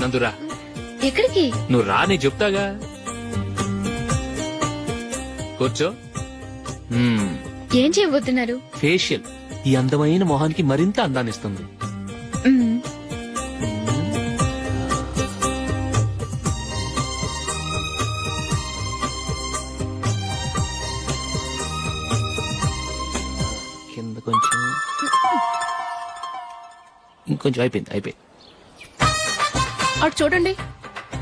నందురా. ఎక్కడికి? నువ్వు రా, నేను చెప్తాగా. కూర్చో. ఏం చేయబోతున్నారు? ఫేషియల్. ఈ అందమైన మొహానికి మరింత అందాన్నిస్తుంది. కింద కొంచెం, ఇంకొంచెం. అయిపోయింది. అటు చూడండి.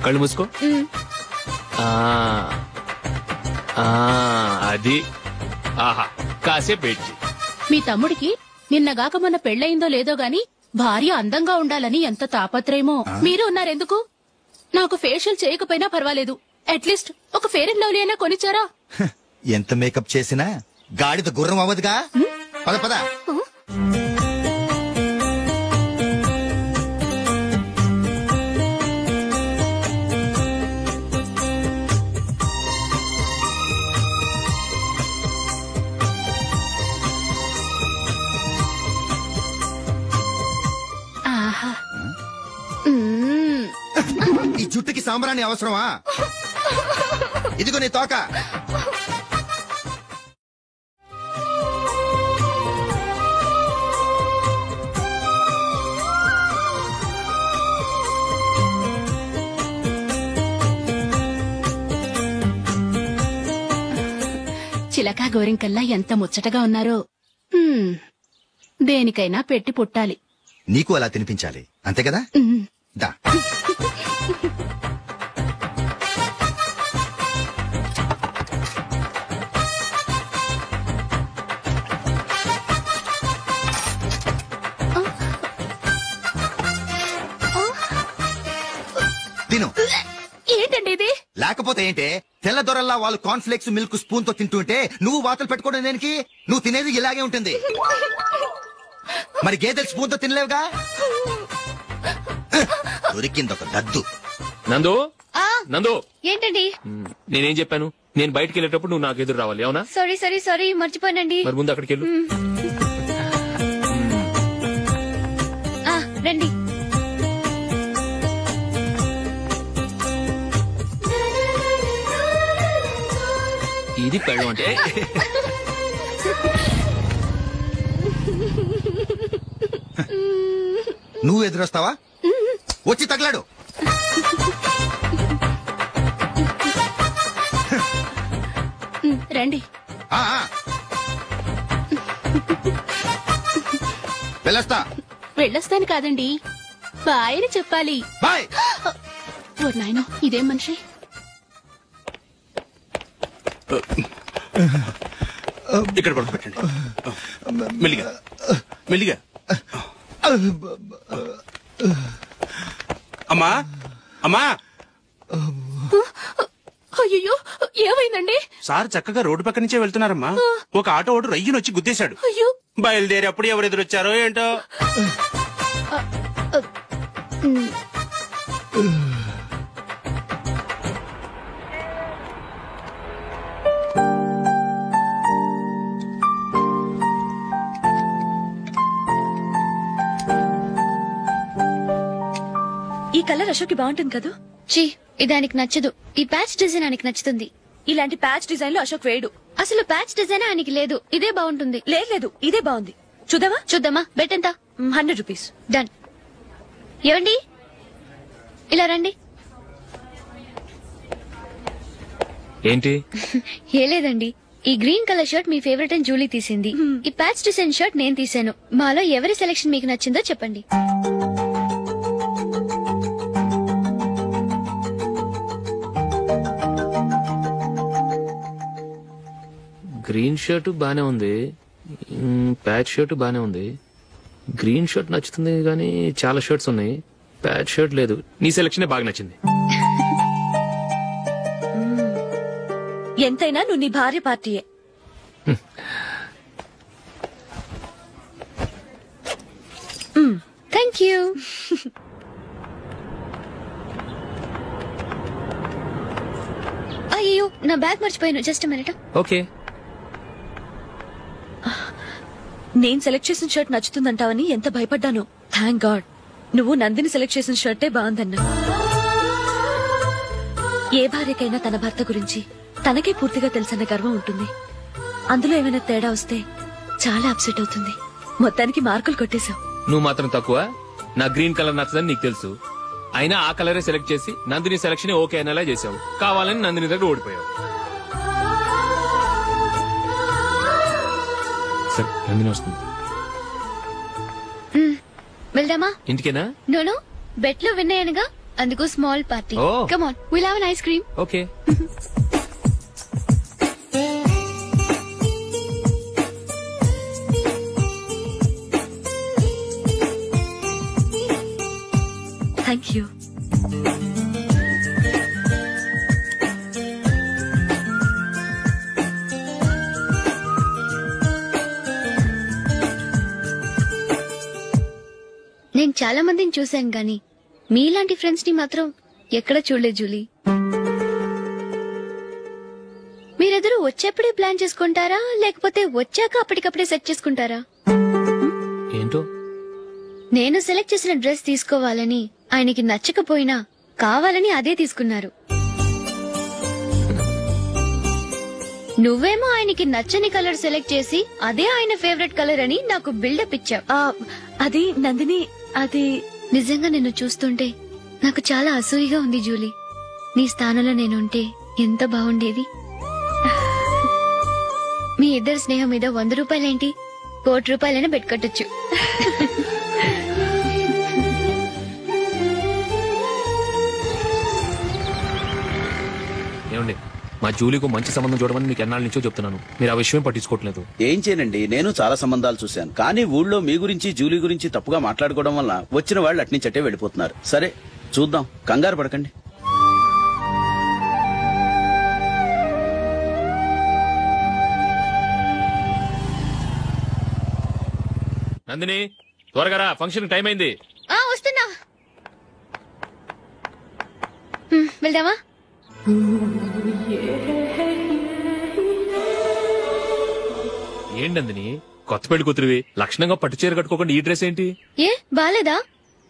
కళ్ళు మూసుకో. అది. ఆహా, కాసేపు పెట్టి. మీ తమ్ముడికి నిన్నగాక మొన్న పెళ్లయిందో లేదో గాని భార్య అందంగా ఉండాలని ఎంత తాపత్రయమో. మీరు ఉన్నారెందుకు? నాకు ఫేషియల్ చేయకపోయినా పర్వాలేదు, అట్లీస్ట్ ఒక ఫెయిర్ అండ్ లవ్లీ అయినా కొనిచ్చారా? ఎంత మేకప్ చేసినా గాడిద గుర్రం అవ్వదుగా. పద పద. ఈ జుట్టుకి సాంబ్రాణి అవసరమా? ఇదిగో నీ తోక. చిలకా గోరింకల్లా ఎంత ముచ్చటగా ఉన్నారో. దేనికైనా పెట్టి పుట్టాలి. నీకు అలా తినిపించాలి, అంతే కదా? దా. తిను. ఏంటండి ఇది? లేకపోతే ఏంటే, తెల్ల దొరల్లా వాళ్ళు కార్న్ఫ్లేక్స్ మిల్క్ స్పూన్ తో తింటుంటే నువ్వు వాతలు పెట్టుకోవడం దేనికి? నువ్వు తినేది ఇలాగే ఉంటుంది. మరి గేదెలు స్పూన్ తో తినలేవుగా. దొరికింది ఒక దద్దు. నందు, నందు. ఏంటండి? నేనేం చెప్పాను? నేను బయటకు వెళ్ళేటప్పుడు నువ్వు నాకు ఎదురు రావాలి, అవునా? సారీ మర్చిపోయానండి. మరి ముందు అక్కడికి వెళ్ళు. రండి. ఇది పెళ్ళం అంటే. నువ్వు ఎదురొస్తావా? వచ్చి తగలాడు. రండి. వెళ్ళొస్తాను కాదండి, బాయ్ అని చెప్పాలి. బాయ్. ఓ నాయనో, ఇదేం మనిషి? ఇక్కడ పడుకోబెట్టండి. మెల్లిగా మెల్లిగా. అమ్మా అమ్మా. అయ్యో, ఏమైందండి? సార్ చక్కగా రోడ్డు పక్క నుంచే వెళ్తున్నారమ్మా. ఒక ఆటో ఓడు రయ్యనొచ్చి గుద్దేశాడు. బయలుదేరి అప్పుడు ఎవరు ఎదురొచ్చారో ఏంటో. ఈ కలర్ అశోక్ కి బాగుంటుంది కదా? చీ, ఇది ఆయనకి నచ్చదు. ఈ ప్యాచ్ డిజైన్ ఆయనకి నచ్చుతుంది. ఇలాంటి ప్యాచ్ డిజైన్ లో అశోక్ వేయడు. అసలు ప్యాచ్ డిజైన్ ఆయనకి లేదు. ఇదే బాగుంటుంది. లేదు, ఇదే బాగుంది. చూద్దామా? బెట్ ఎంత? 100 రూపీస్. డన్. ఏవండి, ఇలా రండి. ఏంటి? ఏ లేదండి, ఈ గ్రీన్ కలర్ షర్ట్ మీ ఫేవరెట్ అని జూలీ తీసింది. ఈ ప్యాచ్ డిజైన్ షర్ట్ నేను తీసాను. మాలో ఎవరి సెలెక్షన్ మీకు నచ్చిందో చెప్పండి. గ్రీన్ షర్ట్ బానే ఉంది, ప్యాచ్ షర్ట్ బానే ఉంది. గ్రీన్ షర్ట్ నచ్చుతుంది కానీ చాలా షర్ట్స్ ఉన్నాయి, ప్యాచ్ షర్ట్ లేదు. నీ సెలెక్షన్ బాగా నచ్చింది. ఎంతైనా నువ్వు నీ భార్య పార్టీయే. Thank you. అయ్యో, నా బ్యాగ్ మర్చిపోయాను. Just minute. ఓకే. నేను సెలెక్ట్ చేసిన షర్ట్ నచ్చుతుందంటావని ఎంత భయపడ్డాను. Thank God. నువ్వు నందిని సెలెక్ట్ చేసిన షర్టే బాగుందన్నా. ఏ భార్యకైనా తన భర్త గురించి తనకే పూర్తిగా తెలుసన్న గర్వం ఉంటుంది. అందులో ఏమైనా తేడా వస్తే చాలా అప్సెట్ అవుతుంది. మొత్తానికి మార్కులు కొట్టేశావు. నువ్వు మాత్రం తక్కువ. నా గ్రీన్ కలర్ నచ్చదని నీకు తెలుసు, అయినా ఆ కలరే సెలెక్ట్ చేసి నందిని సెలక్షన్ ఓకే అనేలా చేసావు. కావాలని నందిని దగ్గర ఓడిపోయావు. సరే, నందిని వస్తుంది. వెళ్దామా? ఇంటికేనా? నోను, బెట్ లో విన్ అయ్యానుగా, అందుకు small party. Oh. Come on, will have an ice cream. Okay. Thank you. నేను చాలా మందిని చూశాను గాని మీలాంటి ఫ్రెండ్స్ ని మాత్రం ఎక్కడ చూడలేదు జూలీ. మీరెదరూ వచ్చేప్పుడే ప్లాన్ చేసుకుంటారా, లేకపోతే వచ్చాక అప్పటికప్పుడే సెట్ చేసుకుంటారా? ఏంటో నేను సెలెక్ట్ చేసిన డ్రెస్ తీసుకోవాలని ఆయనకి నచ్చకపోయినా కావాలని అదే తీసుకున్నారు. నువ్వేమో ఆయనకి నచ్చని కలర్ సెలెక్ట్ చేసి అదే ఆయన ఫేవరెట్ కలర్ అని నాకు బిల్డప్ ఇచ్చావు. అది నందిని, అది నిజంగా నిన్ను చూస్తుంటే నాకు చాలా అసూయగా ఉంది జూలీ. నీ స్థానంలో నేనుంటే ఎంత బాగుండేది. మీ ఇద్దరు స్నేహం మీద 100 రూపాయలేంటి, 1 కోటి రూపాయలైనా పెట్టుకట్టొచ్చు. ఏమండి, మా జూలీకు మంచి సంబంధం చూడమని మీకు ఎన్నాళ్ళ నుంచో చెప్తున్నాను, మీరు ఆ విషయం పట్టించుకోవట్లేదు. ఏం చేయనండి, నేను చాలా సంబంధాలు చూశాను. కానీ ఊళ్ళో మీ గురించి జూలీ గురించి తప్పుగా మాట్లాడుకోవడం వల్ల వచ్చిన వాళ్ళు అట్నుంచటే వెళ్ళిపోతున్నారు. సరే చూద్దాం, కంగారు పడకండి. నందిని, త్వరగా రా, ఫంక్షన్ టైం అయింది. వస్తున్నా. వెళ్దామా? ఏంటి నందిని, కొత్త పెళ్లి కూతురివి, లక్షణంగా పట్టు చీర కట్టుకోకుండా ఈ డ్రెస్ ఏంటి? ఏ బాలేదా?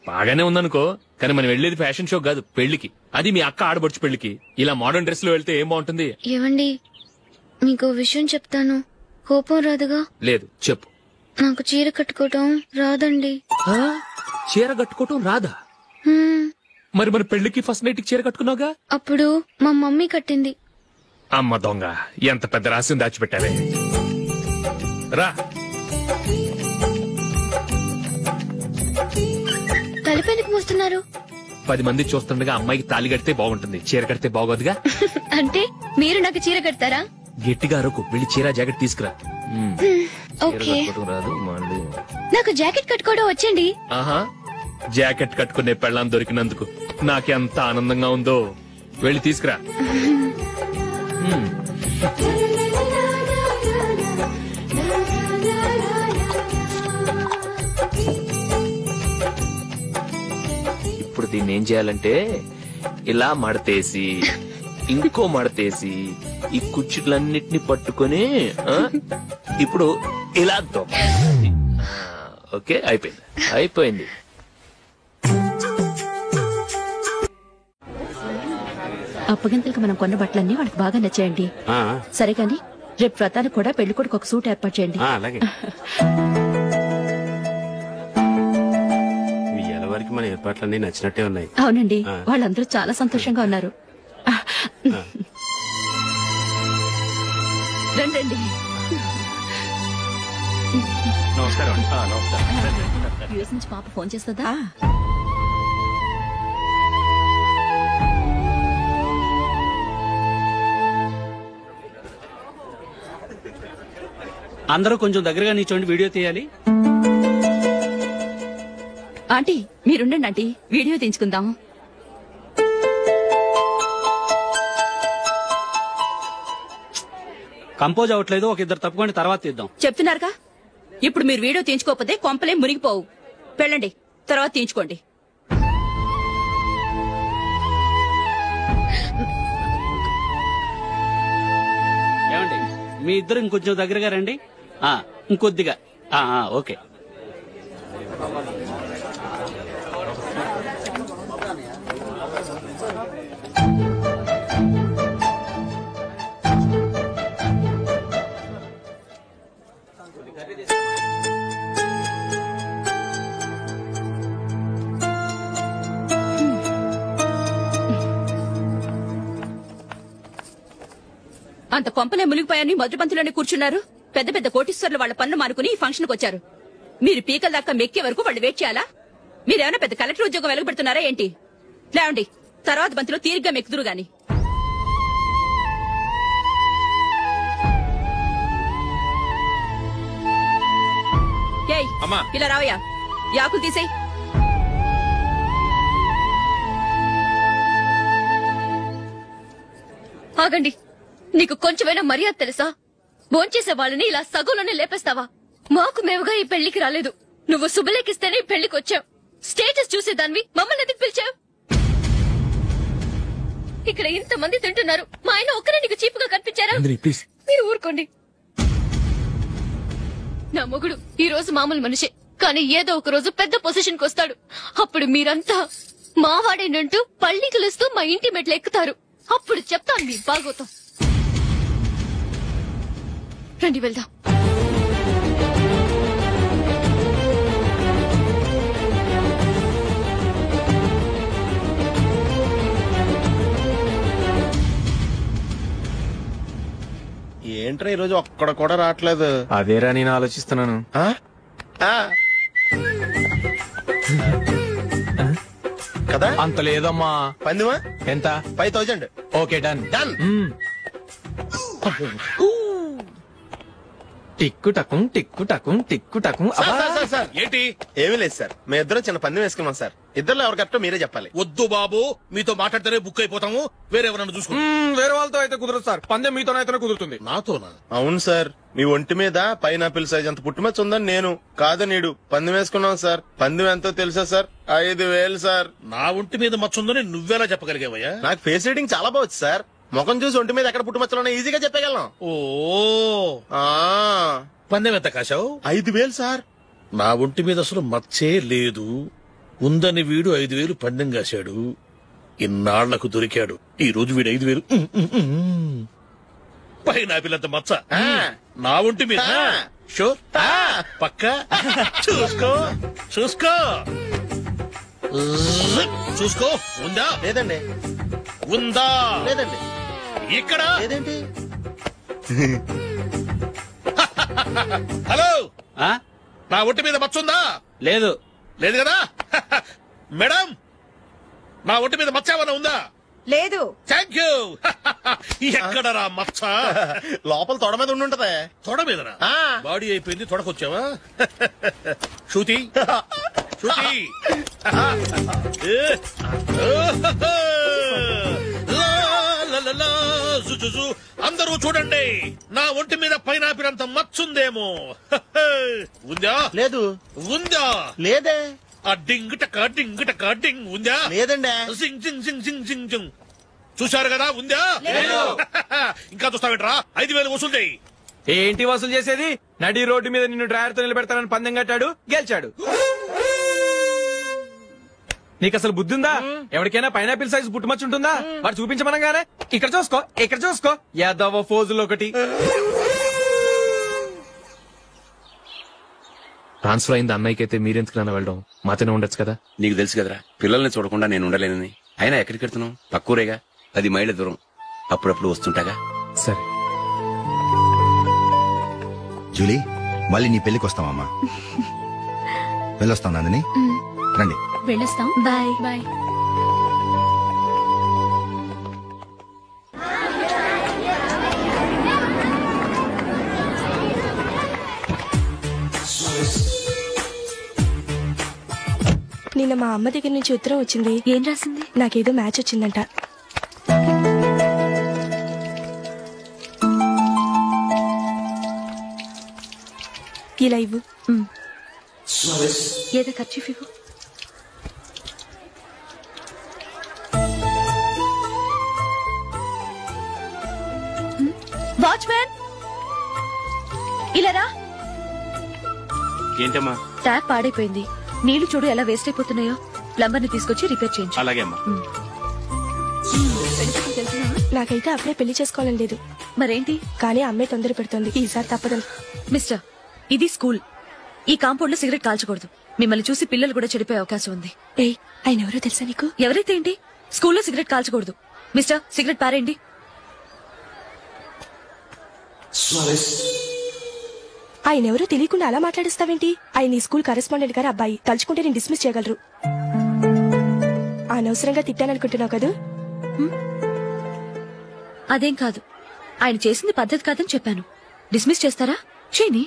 బాగానే ఉందనుకో, కానీ మనం వెళ్లేది ఫ్యాషన్ షో కాదు, పెళ్లికి. అది మీ అక్క ఆడబడుచు పెళ్లికి. ఇలా మోడర్న్ డ్రెస్ లో వెళ్తే ఏం బాగుంటుంది? ఏవండి, మీకు విషయం చెప్తాను, కోపం రాదుగా? లేదు, చెప్పు. నాకు చీర కట్టుకోవటం రాదండి. చీర కట్టుకోవటం రాదా? మరి మన పెళ్లికి ఫస్ట్ నైట్ చీర కట్టుకున్నావుగా? అప్పుడు మా మమ్మీ కట్టింది. అమ్మ దొంగ, ఎంత పెద్ద రహస్యం దాచిపెట్టావే. రా. తలపెందుకు మోస్తున్నారు? 10 మంది చూస్తుండగా అమ్మాయికి తాళి కడితే బాగుంటుంది, చీర కడితే బాగోదుగా. అంటే మీరు నాకు చీర కడతారా? గట్టిగా అరకు, వెళ్ళి చీర జాకెట్ తీసుకురా. ఓకే. రాదు మళ్ళీ. నాకు జాకెట్ కట్టుకోవడం వచ్చండి. ఆహా, జాకెట్ కట్టుకునే పెళ్ళాం దొరికినందుకు నాకెంత ఆనందంగా ఉందో. వెళ్ళి తీసుకురా. ఇప్పుడు దీన్ని ఏం చేయాలంటే, ఇలా మడతేసి ఇంకో మడతేసి ఈ కుర్చీలన్నిటిని పట్టుకొని ఇప్పుడు ఇలా దొక్కాలి. ఓకే, అయిపోయింది అయిపోయింది. అప్పగింతలకు మనం కొన్న బట్టలన్నీ వాళ్ళకి బాగా నచ్చాయండి. సరే కానీ రేపు వ్రతానికి కూడా పెళ్లి కొడుకు ఒక సూట్ ఏర్పాటు చేయండి. అలాగే. మీ వరకు మన ఏర్పాట్లన్నీ నచ్చినట్టే ఉన్నాయి. అవునండి, వాళ్ళందరూ చాలా సంతోషంగా ఉన్నారు. రండి. నమస్కారం. యూఎస్ నుంచి పాప ఫోన్ చేస్తుందా? అందరూ కొంచెం దగ్గరగా నిల్చోండి, వీడియో తీయాలి. ఆంటీ మీరుండండి ఆంటీ, వీడియో తీయించుకుందాం. కంపోజ్ అవ్వట్లేదు, ఒక ఇద్దరు తప్పుకొని తర్వాత తీద్దాం. చెప్తున్నారుగా, ఇప్పుడు మీరు వీడియో తీయించుకోకపోతే కొంపలే మునిగిపోవు. వెళ్ళండి, తర్వాత తీయించుకోండి. ఏమండి, మీ ఇద్దరు ఇంకొంచెం దగ్గరగా రండి. ఇంకొద్దిగా. ఓకే. అంత కొంపలే మునిగిపోయాని మొదటి పంతులోనే కూర్చున్నారు. పెద్ద పెద్ద కోటీశ్వర్లు వాళ్ళ పనులు మానుకుని ఈ ఫంక్షన్ కు వచ్చారు. మీరు పీకల దాకా మెక్కే వరకు వాళ్ళు వెయిట్ చేయాలా? మీరేమైనా పెద్ద కలెక్టర్ ఉద్యోగం వెలగబెడుతున్నారా ఏంటి? లేవండి, తర్వాత బంతిలో తీరిగ్గా మెక్కుదురు గాని. ఏయ్, ఇలా రావయ్యా, యాకులు తీసేయ్. ఆగండి, నీకు కొంచెమైనా మర్యాద తెలుసా? భోంచేసే వాళ్ళని ఇలా సగంలోనే లేపేస్తావా? మాకు మేముగా ఈ పెళ్లికి రాలేదు. నువ్వు శుభలేఖిస్తేనే ఈ పెళ్లికి వచ్చావు. స్టేటస్ చూసేదానివి మమ్మల్ని ఎందుకు పిలిచావు? ఇక్కడ ఇంతమంది తింటున్నారు, మా ఆయన ఒక్కరే నీకు చీపుగా కనిపించారా? మీరు ఊరుకోండి. నా మొగుడు ఈ రోజు మామూలు మనిషే, కానీ ఏదో ఒక రోజు పెద్ద పొజిషన్ కి వస్తాడు. అప్పుడు మీరంతా మావాడేనంటూ పళ్ళి కలుస్తూ మా ఇంటి మెట్లు ఎక్కుతారు. అప్పుడు చెప్తాను మీ బాగోతాం. రండి వెళ్దాం. ఏంట్రా ఈరోజు ఒక్కడ కూడా రావట్లేదు. అదేరా నేను ఆలోచిస్తున్నాను. కదా అంత లేదమ్మా. పందిమా ఎంత? 5000. Okay done. డన్. టిక్కు టకుం టిక్కు టకుం టిక్కు టకుం. సార్ ఏంటి? ఏమీ లేదు సార్, మేము ఇద్దరు చిన్న పందెం వేసుకున్నాం సార్. ఇద్దరు ఎవరు కరెక్టో మీరే చెప్పాలి. వద్దు బాబు, మీతో మాట్లాడితేనే బుక్ అయిపోతాము. వేరెవరన్నా చూసుకుంటాం. వేరే వాళ్ళతో అయితే కుదరదు సార్, పందెం మీతోనైతేనే కుదురుతుంది. నాతోనా? అవును సార్, మీ ఒంటి మీద పైనాపిల్ సైజ్ అంత పుట్టుమచ్చ ఉందని నేను కాదనీడు పందెం వేసుకున్నాం సార్. పందెం ఎంతో తెలుసా సార్? 5000 సార్. నా ఒంటి మీద మచ్చుందని నువ్వెలా చెప్పగలిగావయ్యా? నాకు ఫేస్ రీడింగ్ చాలా బాగుంది సార్. ముఖం చూసి ఒంటి మీద ఎక్కడ పుట్టుమచ్చలో ఈజీగా చెప్పగలం. ఓ, పందెం ఎంత కాశావు? 5000 సార్. నా ఒంటి మీద అసలు మచ్చే లేదు. ఉందని వీడు 5000 పందెం కాశాడు. ఇన్నాళ్లకు దొరికాడు. ఈ రోజు వీడు 5000. పైన పిల్లంత మచ్చ నా ఒంటి మీద. షూర్, పక్క. చూసుకో చూసుకో చూసుకో. ఉందా? లేదండి. ఉందా? లేదండి. ఇక్కడ లేదేంటి? హలో, నా ఒంటి మీద మచ్చుందా? లేదు. లేదు కదా? మేడం, నా ఒంటి మీద మచ్చ ఏమన్నా ఉందా? లేదు. Thank you. ఎక్కడరా మచ్చ? లోపల తొడ మీద ఉండుంటదే. తొడ మీదనా? బాడీ అయిపోయింది, తొడకొచ్చావా? శృతి శృతి. అందరూ చూడండి, నా ఒంటి మీద పైనాపిల్ అంత మచ్చుందేమో. ఉందా? లేదు. ఉందా? లేదే. ఆ డింగ్ టక డింగ్ టక డింగ్ ఉందా? లేదండి. సింగ్ సింగ్ సింగ్ సింగ్ సింగ్ సింగ్. చూశారు కదా? ఉందా? ఇంకా చూస్తావేంట్రా? 5000 వసూలు చేయి. ఏంటి వసూలు చేసేది? నడి రోడ్డు మీద నిన్ను డ్రైవర్ తో నిలబెడతానని పందెం కట్టాడు, గెలిచాడు. నీకు అసలు బుద్ధి ఉందా? ఎవరికైనా పైనాపిల్ సైజ్ పుట్టుమచ్చు ఉంటుందా? వాడు చూపించమనగానే ఇక్కడ చూసుకో ఇక్కడ చూసుకో యాదవ ఫోజులు ఒకటి. ట్రాన్స్ఫర్ అయింది అన్నయ్యకి అయితే మీరెందుకు నాన్న వెళ్ళడం? మాతోనే ఉండొచ్చు కదా. నీకు తెలుసు కదరా, పిల్లల్ని చూడకుండా నేను ఉండలేనని. అయినా ఎక్కడికి వెళ్తున్నావు? పక్కూరేగా, 10 మైళ్ళ దూరం. అప్పుడప్పుడు వస్తుంటాగా. సరే జూలీ, మళ్ళీ నీ పెళ్లికి వస్తామమ్మా. వెళ్ళొస్తాం నందిని. రండి. వెళ్ళొస్తాం. Bye bye. నిన్న మా అమ్మ దగ్గర నుంచి ఉత్తరం వచ్చింది. ఏం రాసింది? నాకేదో మ్యాచ్ వచ్చిందంట. ఇలా ఇవ్వు. ఏదో ఖర్చు ఇవ్వు. వాచ్మ్యాన్, ఇలా రా. ఏంటమ్మా? ట్యాప్ పాడైపోయింది. నీళ్లు చూడు ఎలా వేస్ట్ అయిపోతున్నాయో. ప్లంబర్ ని తీసుకొచ్చి రిపేర్ చేయించు. అలాగే అమ్మా. నాకైతే అప్పుడే పెళ్లి చేసుకోవాలని లేదు. మరేంటి? కానీ అమ్మే తొందర పెడుతోంది. ఈసారి తప్పదు. మిస్టర్, ఇది స్కూల్. ఈ కాంపౌండ్ లో సిగరెట్ కాల్చకూడదు. మిమ్మల్ని చూసి పిల్లలు కూడా చెడిపోయే అవకాశం ఉంది. ఏయ్, ఆయన ఎవరో తెలుసా నీకు? ఎవరైతే ఏంటి? స్కూల్లో సిగరెట్ కాల్చకూడదు. మిస్టర్, సిగరెట్ పారేయండి. ఆయన ఎవరో తెలియకుండా అలా మాట్లాడిస్తావేంటి? ఆయన ఈ స్కూల్ కరెస్పాండెంట్ గారు అబ్బాయి. తలుచుకుంటే నేను డిస్మిస్ చేయగలరు. అనవసరంగా తిట్టాననుకుంటున్నావు కదా? అదేం కాదు, ఆయన చేసింది పద్ధతి కాదని చెప్పాను. డిస్మిస్ చేస్తారా? చేయని.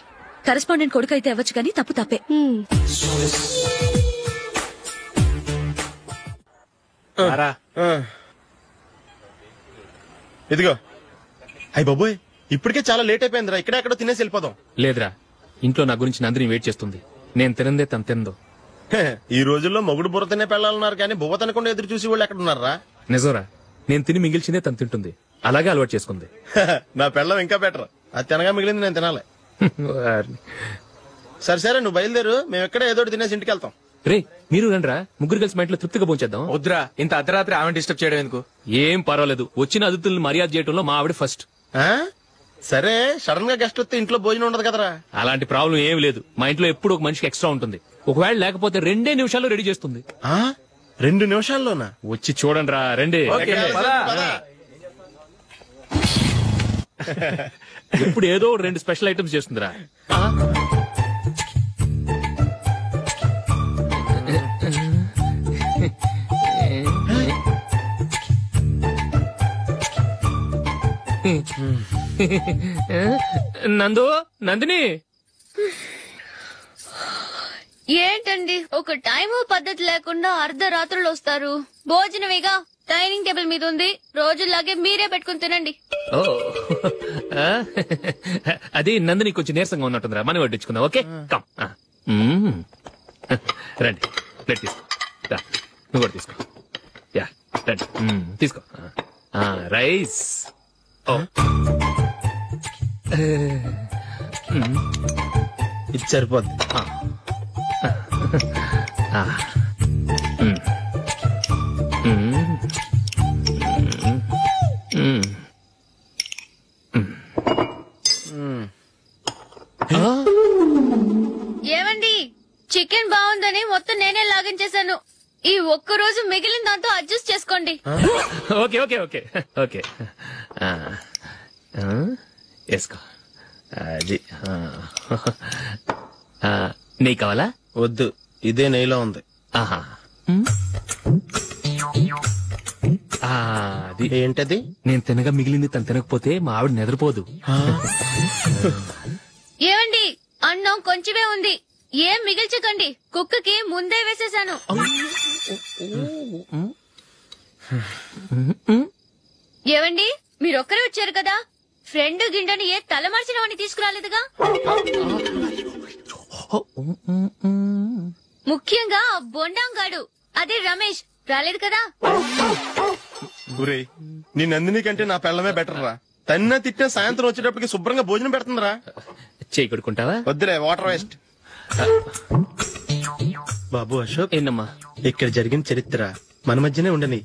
కరెస్పాండెంట్ కొడుకు అయితే అవ్వచ్చు కానీ తప్పు తప్పే. ఇదిగో. అయ్య బాబోయ్, ఇప్పటికే చాలా లేట్ అయిపోయిందిరా. ఇక్కడెక్కడో తినేసి వెళ్ళిపోదాం. లేదురా, ఇంట్లో నా గురించి నందిని వెయిట్ చేస్తుంది. నేను తినందే తను తిందో. ఈ రోజుల్లో మొగుడు బుర్ర తినే పెళ్ళాలన్నారు కానీ బువ్వ తినకుండా ఎదురు చూసి వాళ్ళు ఎక్కడ ఉన్నారా? నిజంరా, నేను తిని మిగిల్చిందే తను తింటుంది. అలాగే అలవాటు చేసుకుంది. నా పెళ్ళం ఇంకా బెటర్. అది తినగా మిగిలింది నేను తినాలి. సరే సరే, నువ్వు బయలుదేరు. మేము ఎక్కడ ఏదో తినేసి ఇంటికి వెళ్తాం. రే, మీరు రండిరా, ముగ్గురు కలిసి మా ఇంట్లో తృప్తిగా పోంచేద్దాం. వద్దురా, ఇంత అర్ధరాత్రి ఆమె డిస్టర్బ్ చేయడం ఎందుకు? ఏం పర్వాలేదు, వచ్చిన అతిథులను మర్యాద చేయడంలో మా ఆవిడ ఫస్ట్. సరే, సడన్ గా గెస్ట్ వస్తే ఇంట్లో భోజనం ఉండదు కదరా? అలాంటి ప్రాబ్లం ఏం లేదు. మా ఇంట్లో ఎప్పుడు ఒక మనిషికి ఎక్స్ట్రా ఉంటుంది. ఒకవేళ లేకపోతే 2 నిమిషాల్లో రెడీ చేస్తుంది. 2 నిమిషాల్లోనా? వచ్చి చూడండి రా, రండి. ఇప్పుడు ఏదో 2 స్పెషల్ ఐటమ్స్ చేస్తుందిరా. నందిని, ఏంటండి ఒక టైము పద్ధతి లేకుండా అర్ధరాత్రులు వస్తారు? భోజనమేగా డైనింగ్ టేబుల్ మీద ఉంది. రోజుల్లాగే మీరే పెట్టుకుని తినండి. అది నందిని కొంచెం నీరసంగా ఉన్నట్టుందిరా, మనం వడ్డించుకుందాం. Okay, come. రండి, ప్లేట్ తీసుకో. నువ్వు కూడా తీసుకో. యా, రండి, తీసుకో. రైస్. ఇది సరిపోద్ది. ఏమండి, చికెన్ బాగుందని మొత్తం నేనే లాగించేశాను. ఈ ఒక్కరోజు మిగిలిన దాంతో అడ్జస్ట్ చేసుకోండి. ఓకే ఓకే ఓకే ఓకే, వేసుకో. అది నెయ్యి కావాలా? వద్దు, ఇదే నెయ్యిలో ఉంది. ఆహా, అది ఏంటది? నేను తినగా మిగిలింది తను తినకపోతే మా ఆవిడ నిద్రపోదు. ఏమండి, అన్నం కొంచెమే ఉంది, ఏం మిగిల్చకండి. కుక్కకి ముందే వేసేశాను. ఏవండి, మీరొక్కరే వచ్చారు కదా, ఫ్రెండ్ గిండని ఏ తలమార్చినవని తీసుకురాలేదుగా? ముఖ్యంగా బొండాంగాడు, అదే రమేష్ రాలేదు కదా? గురేయ్, నీ నందిని కంటే నా పెళ్ళమే బెటర్ రా. తన్న తిట్టిన సాయంత్రం వచ్చేటప్పటికి శుభ్రంగా భోజనం పెడుతుందిరా. చేయి కొడుకుంటావా? వద్దులే, వాటర్ వేస్ట్. బాబు అశోక్, ఏంటమ్మా ఇక్కడ జరిగిన చరిత్ర మన మధ్యనే ఉండని.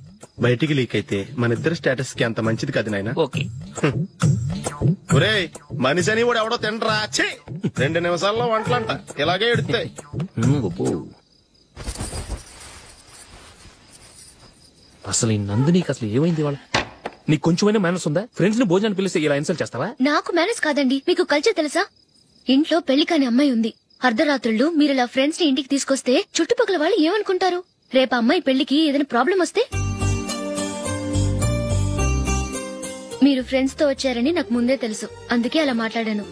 బయటికి లీక్ అయితే మన ఇద్దరు స్టేటస్ కి అంత మంచిది కాదు నాయన. ఓకే. ఒరేయ్, మనిషి అని కూడా ఎవడో తినరా. 2 నిమిషాల్లో వంటలంట ఇలాగే ఎడుతాయి. అసలు ఈ నందినికి అసలు ఏమైంది? వాళ్ళ నీకు కొంచెమైనా మేనస్ ఉందా? ఫ్రెండ్స్ ని భోజనాన్ని పిలిస్తే ఇలా ఇన్సల్ట్ చేస్తావా? నాకు మేనేజ్ కాదండి, మీకు కల్చర్ తెలుసా? ఇంట్లో పెళ్లి కాని అమ్మాయి ఉంది. అర్ధరాత్రుళ్ళు మీరు ఇలా ఫ్రెండ్స్ ని ఇంటికి తీసుకొస్తే చుట్టుపక్కల వాళ్ళు ఏమనుకుంటారు? రేపు అమ్మాయి పెళ్లికి ఏదైనా ప్రాబ్లం వస్తే? మీరు ఫ్రెండ్స్ తో వచ్చారని నాకు ముందే తెలుసు, అందుకే అలా మాట్లాడాను.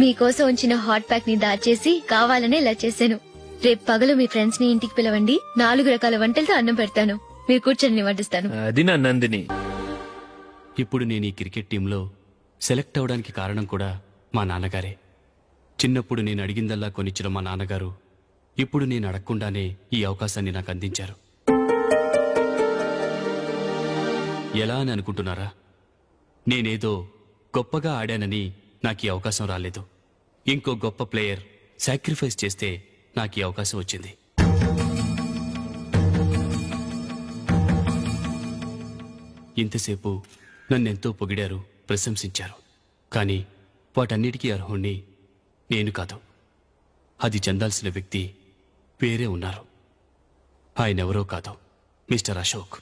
మీకోసం ఉంచిన హాట్ ప్యాక్ ని దాచేసి కావాలనే ఇలా చేశాను. రేపు పగలు మీ ఫ్రెండ్స్ ని ఇంటికి పిలవండి, 4 రకాల వంటలతో అన్నం పెడతాను. మీరు కూర్చొని వడ్డిస్తాను. అది నా నందిని. ఇప్పుడు నేను ఈ క్రికెట్ టీంలో సెలెక్ట్ అవడానికి కారణం కూడా మా నాన్నగారే. చిన్నప్పుడు నేను అడిగిందల్లా కొనిచ్చిన మా నాన్నగారు ఇప్పుడు నేను అడగకుండానే ఈ అవకాశాన్ని నాకు అందించారు. ఎలా అని అనుకుంటున్నారా? నేనేదో గొప్పగా ఆడానని నాకు ఈ అవకాశం రాలేదు. ఇంకో గొప్ప ప్లేయర్ సాక్రిఫైస్ చేస్తే నాకు ఈ అవకాశం వచ్చింది. ఇంతసేపు నన్నెంతో పొగిడారు, ప్రశంసించారు. కానీ వాటన్నిటికీ అర్హుణ్ణి నేను కాదు. అది చెందాల్సిన వ్యక్తి వేరే ఉన్నారు. ఆయనెవరో కాదు, మిస్టర్ అశోక్.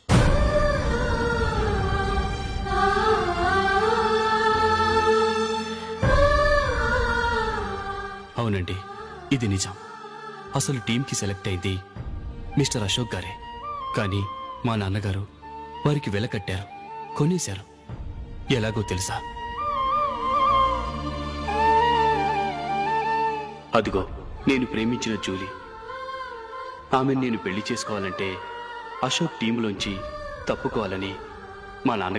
అవునండి, ఇది నిజం. అసలు టీంకి సెలెక్ట్ అయింది మిస్టర్ అశోక్ గారే. కానీ మా నాన్నగారు వారికి వెల కట్టారు, కొనేశారు. ఎలాగో తెలుసా? అదిగో నేను ప్రేమించిన జూలీ. ఆమెను నేను పెళ్లి చేసుకోవాలంటే అశోక్ టీంలోంచి తప్పుకోవాలని మా నాన్న